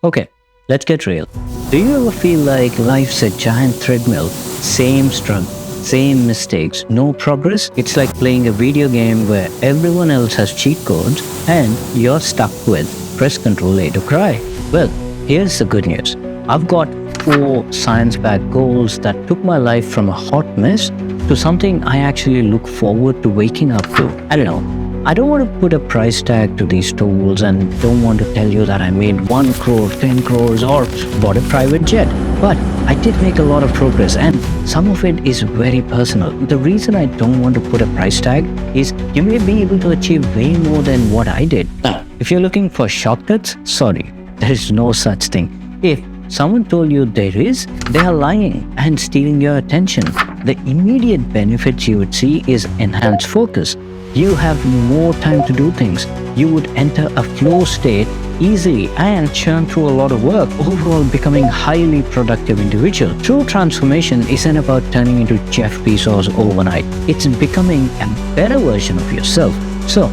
Okay, let's get real. Do you ever feel like life's a giant treadmill? Same struggle, same mistakes, no progress? It's like playing a video game where everyone else has cheat codes and you're stuck with press Ctrl A to cry. Well, here's the good news. I've got 4 science-backed goals that took my life from a hot mess to something I actually look forward to waking up to. I don't know. I don't want to put a price tag to these tools and don't want to tell you that I made 1 crore, 10 crores or bought a private jet. But I did make a lot of progress and some of it is very personal. The reason I don't want to put a price tag is you may be able to achieve way more than what I did. Now, if you're looking for shortcuts, sorry, there is no such thing. If someone told you there is, they are lying and stealing your attention. The immediate benefits you would see is enhanced focus. You have more time to do things. You would enter a flow state easily and churn through a lot of work, overall becoming highly productive individual. True transformation isn't about turning into Jeff Bezos overnight. It's becoming a better version of yourself. So,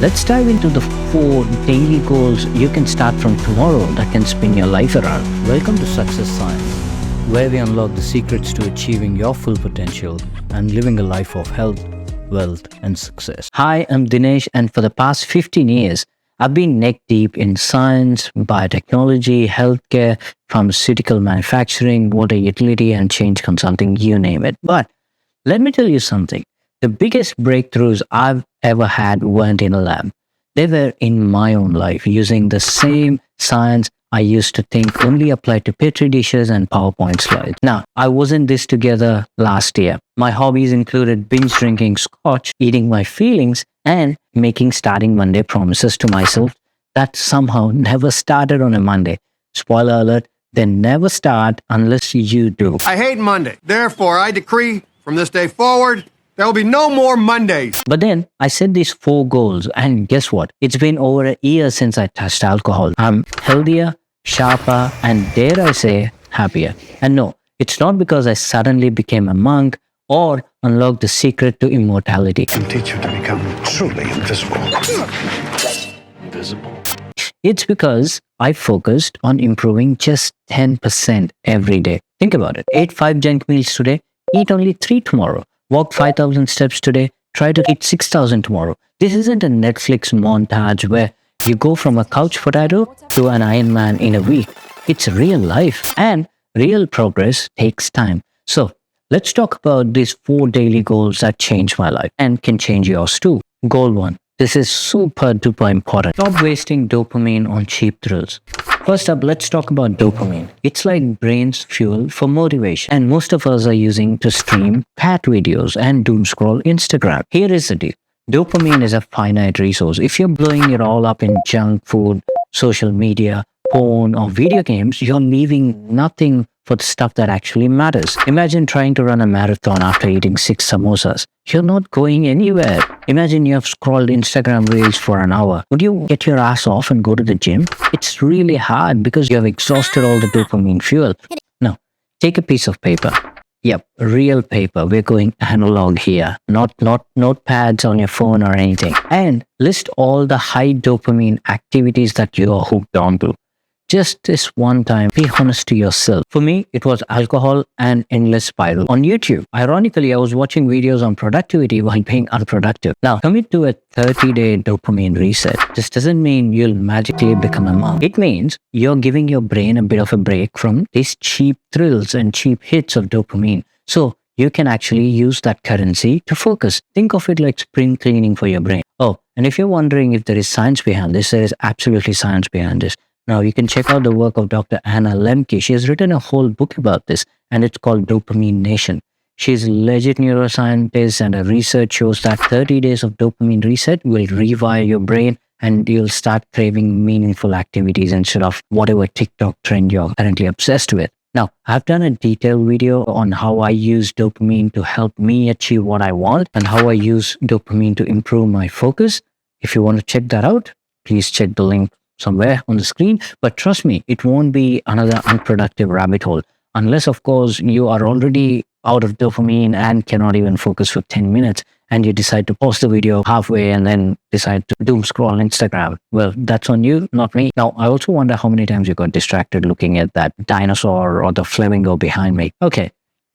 let's dive into the 4 daily goals you can start from tomorrow that can spin your life around. Welcome to Success Science, where we unlock the secrets to achieving your full potential and living a life of health, wealth, and success. Hi, I'm Dinesh, and for the past 15 years, I've been neck deep in science, biotechnology, healthcare, pharmaceutical manufacturing, water utility, and change consulting, you name it. But let me tell you something. The biggest breakthroughs I've ever had weren't in a lab. They were in my own life, using the same science I used to think only applied to petri dishes and PowerPoint slides. Now, I wasn't this together last year. My hobbies included binge drinking scotch, eating my feelings, and making starting Monday promises to myself that somehow never started on a Monday. Spoiler alert, they never start unless you do. I hate Monday. Therefore, I decree from this day forward, there will be no more Mondays. But then I set these 4 goals and guess what? It's been over a year since I touched alcohol. I'm healthier, sharper, and dare I say, happier. And no, it's not because I suddenly became a monk or unlocked the secret to immortality. I can teach you to become truly invisible. Invisible. It's because I focused on improving just 10% every day. Think about it. Ate 5 junk meals today, eat only 3 tomorrow. Walk 5,000 steps today, try to hit 6,000 tomorrow. This isn't a Netflix montage where you go from a couch potato to an Iron Man in a week. It's real life and real progress takes time. So let's talk about these 4 daily goals that changed my life and can change yours too. Goal 1. This is super duper important. Stop wasting dopamine on cheap thrills. First up, let's talk about dopamine. It's like brain's fuel for motivation, and most of us are using to stream cat videos and doom scroll Instagram. Here is the deal. Dopamine is a finite resource. If you're blowing it all up in junk food, social media, porn, or video games, you're leaving nothing for the stuff that actually matters. Imagine trying to run a marathon after eating 6 samosas. You're not going anywhere. Imagine you have scrolled Instagram reels for an hour. Would you get your ass off and go to the gym? It's really hard because you have exhausted all the dopamine fuel. Now, take a piece of paper. Yep, real paper. We're going analog here, not notepads on your phone or anything. And list all the high dopamine activities that you are hooked onto. Just this one time, be honest to yourself. For me, it was alcohol and endless spiral on YouTube. Ironically, I was watching videos on productivity while being unproductive. Now, commit to a 30-day dopamine reset. This doesn't mean you'll magically become a monk. It means you're giving your brain a bit of a break from these cheap thrills and cheap hits of dopamine. So you can actually use that currency to focus. Think of it like spring cleaning for your brain. Oh, and if you're wondering if there is science behind this, there is absolutely science behind this. Now, you can check out the work of Dr. Lembke. She has written a whole book about this, and it's called Dopamine Nation. She's a legit neuroscientist, and her research shows that 30 days of dopamine reset will rewire your brain, and you'll start craving meaningful activities instead of whatever TikTok trend you're currently obsessed with. Now, I've done a detailed video on how I use dopamine to help me achieve what I want and how I use dopamine to improve my focus. If you want to check that out, please check the link somewhere on the screen. But trust me, it won't be another unproductive rabbit hole. Unless, of course, you are already out of dopamine and cannot even focus for 10 minutes and you decide to pause the video halfway and then decide to doom scroll on Instagram. Well, that's on you, not me. Now, I also wonder how many times you got distracted looking at that dinosaur or the flamingo behind me. Okay,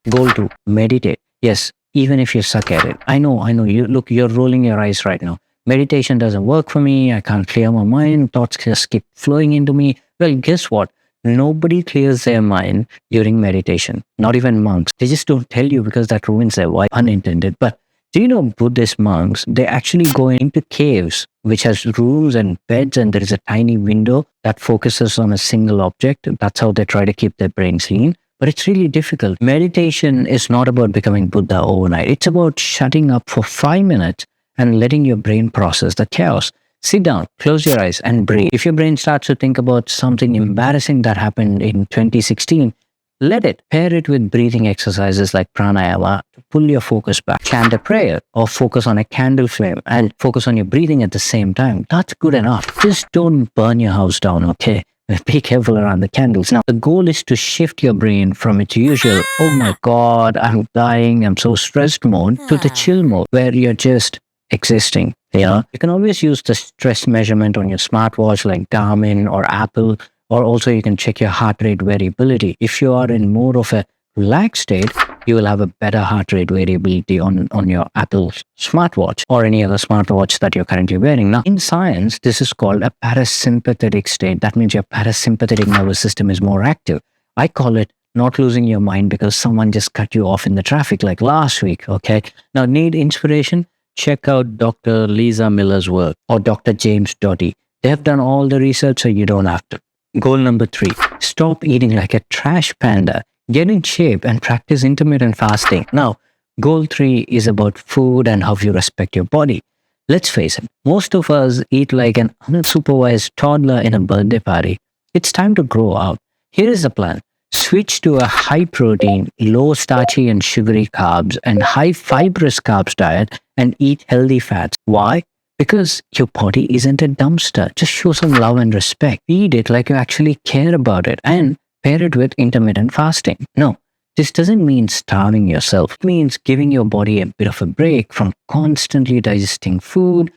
goal 2, meditate. Yes, even if you suck at it. I know. You're rolling your eyes right now. Meditation doesn't work for me. I can't clear my mind. Thoughts just keep flowing into me. Well, guess what? Nobody clears their mind during meditation, not even monks. They just don't tell you because that ruins their life, unintended. But do you know Buddhist monks, they actually go into caves, which has rooms and beds, and there is a tiny window that focuses on a single object. That's how they try to keep their brains clean. But it's really difficult. Meditation is not about becoming Buddha overnight. It's about shutting up for 5 minutes and letting your brain process the chaos. Sit down, close your eyes, and breathe. If your brain starts to think about something embarrassing that happened in 2016, let it. Pair it with breathing exercises like pranayama to pull your focus back. Chant a prayer or focus on a candle flame and focus on your breathing at the same time. That's good enough. Just don't burn your house down, okay? Be careful around the candles. Now, the goal is to shift your brain from its usual, oh my God, I'm dying, I'm so stressed mode, to the chill mode where you're just existing. Yeah, you can always use the stress measurement on your smartwatch like Garmin or Apple, or also you can check your heart rate variability. If you are in more of a relaxed state, you will have a better heart rate variability on your Apple smartwatch or any other smartwatch that you're currently wearing. Now, in science, this is called a parasympathetic state. That means your parasympathetic nervous system is more active. I call it not losing your mind because someone just cut you off in the traffic like last week, okay? Now, need inspiration? Check out Dr. Lisa Miller's work or Dr. James Doty. They have done all the research so you don't have to. Goal number 3, stop eating like a trash panda. Get in shape and practice intermittent fasting. Now, goal 3 is about food and how you respect your body. Let's face it, most of us eat like an unsupervised toddler in a birthday party. It's time to grow out. Here is the plan. Switch to a high protein, low starchy and sugary carbs and high fibrous carbs diet and eat healthy fats. Why? Because your body isn't a dumpster. Just show some love and respect. Eat it like you actually care about it and pair it with intermittent fasting. No, this doesn't mean starving yourself. It means giving your body a bit of a break from constantly digesting food.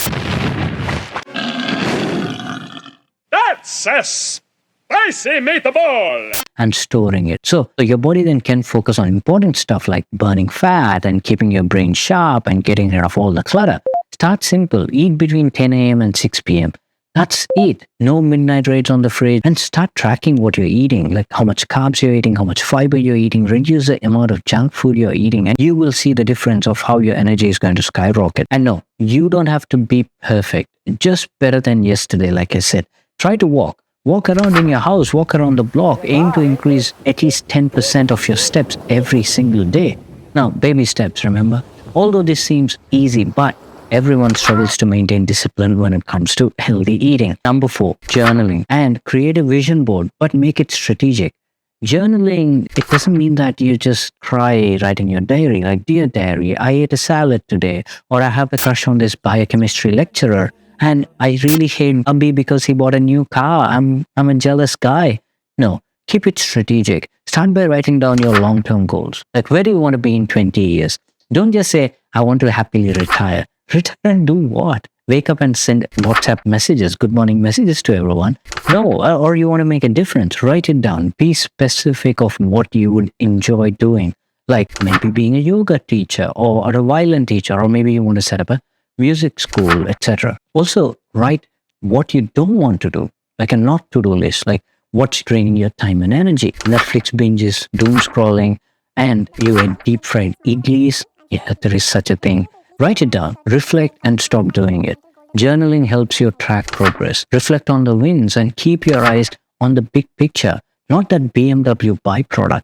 That's a spicy meatball! And storing it. So your body then can focus on important stuff like burning fat and keeping your brain sharp and getting rid of all the clutter. Start simple. Eat between 10 a.m. and 6 p.m. That's it. No midnight raids on the fridge, and start tracking what you're eating, like how much carbs you're eating, how much fiber you're eating. Reduce the amount of junk food you're eating, and you will see the difference of how your energy is going to skyrocket. And no, you don't have to be perfect. Just better than yesterday, like I said. Try to walk. Walk around in your house, walk around the block. Aim to increase at least 10% of your steps every single day. Now, baby steps, remember? Although this seems easy, but everyone struggles to maintain discipline when it comes to healthy eating. Number 4, journaling. And create a vision board, but make it strategic. Journaling, it doesn't mean that you just cry right in your diary, like, dear diary, I ate a salad today, or I have a crush on this biochemistry lecturer, and I really hate Abhi because he bought a new car. I'm a jealous guy. No, keep it strategic. Start by writing down your long-term goals. Like, where do you want to be in 20 years? Don't just say, I want to happily retire. Retire and do what? Wake up and send WhatsApp messages, good morning messages to everyone? No, or you want to make a difference. Write it down. Be specific of what you would enjoy doing. Like maybe being a yoga teacher or a violin teacher, or maybe you want to set up a music school, etc. Also, write what you don't want to do, like a not to-do list, like what's draining your time and energy. Netflix binges, doom scrolling, and you ate deep fried idlis. Yeah, there is such a thing. Write it down, reflect, and stop doing it. Journaling helps you track progress. Reflect on the wins and keep your eyes on the big picture, not that BMW byproduct.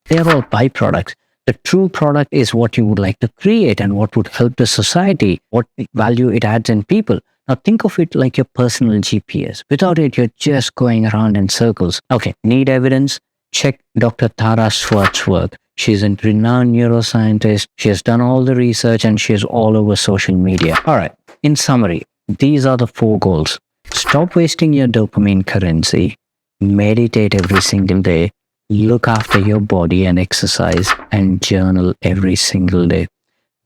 They're all byproducts. The true product is what you would like to create and what would help the society, what value it adds in people. Now think of it like your personal GPS. Without it, you're just going around in circles. Okay, need evidence? Check Dr. Tara Swart's work. She's a renowned neuroscientist. She has done all the research and she is all over social media. All right, in summary, these are the 4 goals. Stop wasting your dopamine currency. Meditate every single day. Look after your body and exercise, and journal every single day.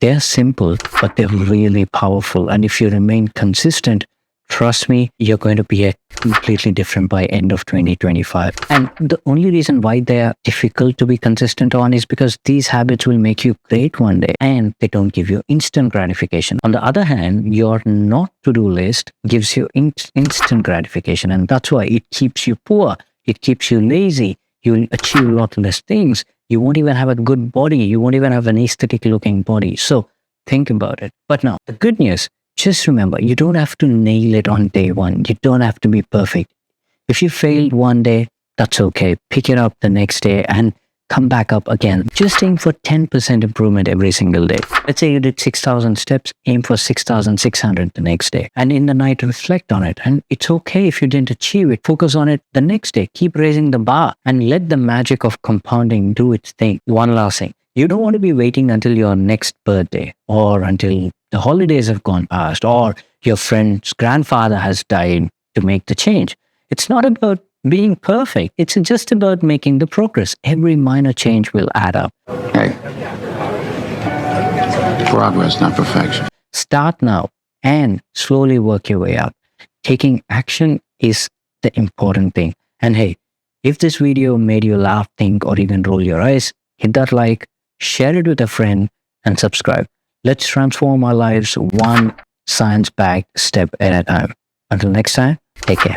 They're simple, but they're really powerful. And if you remain consistent, trust me, you're going to be completely different by end of 2025. And the only reason why they're difficult to be consistent on is because these habits will make you great one day and they don't give you instant gratification. On the other hand, your not to-do list gives you instant gratification, and that's why it keeps you poor. It keeps you lazy. You'll achieve a lot less things. You won't even have a good body. You won't even have an aesthetic looking body. So think about it. But now, the good news, just remember, you don't have to nail it on day one. You don't have to be perfect. If you failed one day, that's okay. Pick it up the next day and come back up again. Just aim for 10% improvement every single day. Let's say you did 6,000 steps, aim for 6,600 the next day. And in the night, reflect on it. And it's okay if you didn't achieve it. Focus on it the next day. Keep raising the bar and let the magic of compounding do its thing. One last thing. You don't want to be waiting until your next birthday or until the holidays have gone past or your friend's grandfather has died to make the change. It's not about being perfect. It's just about making the progress. Every minor change will add up. Hey, progress, not perfection. Start now and slowly work your way up. Taking action is the important thing. And hey, if this video made you laugh, think, or even roll your eyes, hit that like, share it with a friend, and subscribe. Let's transform our lives one science-backed step at a time. Until next time, take care.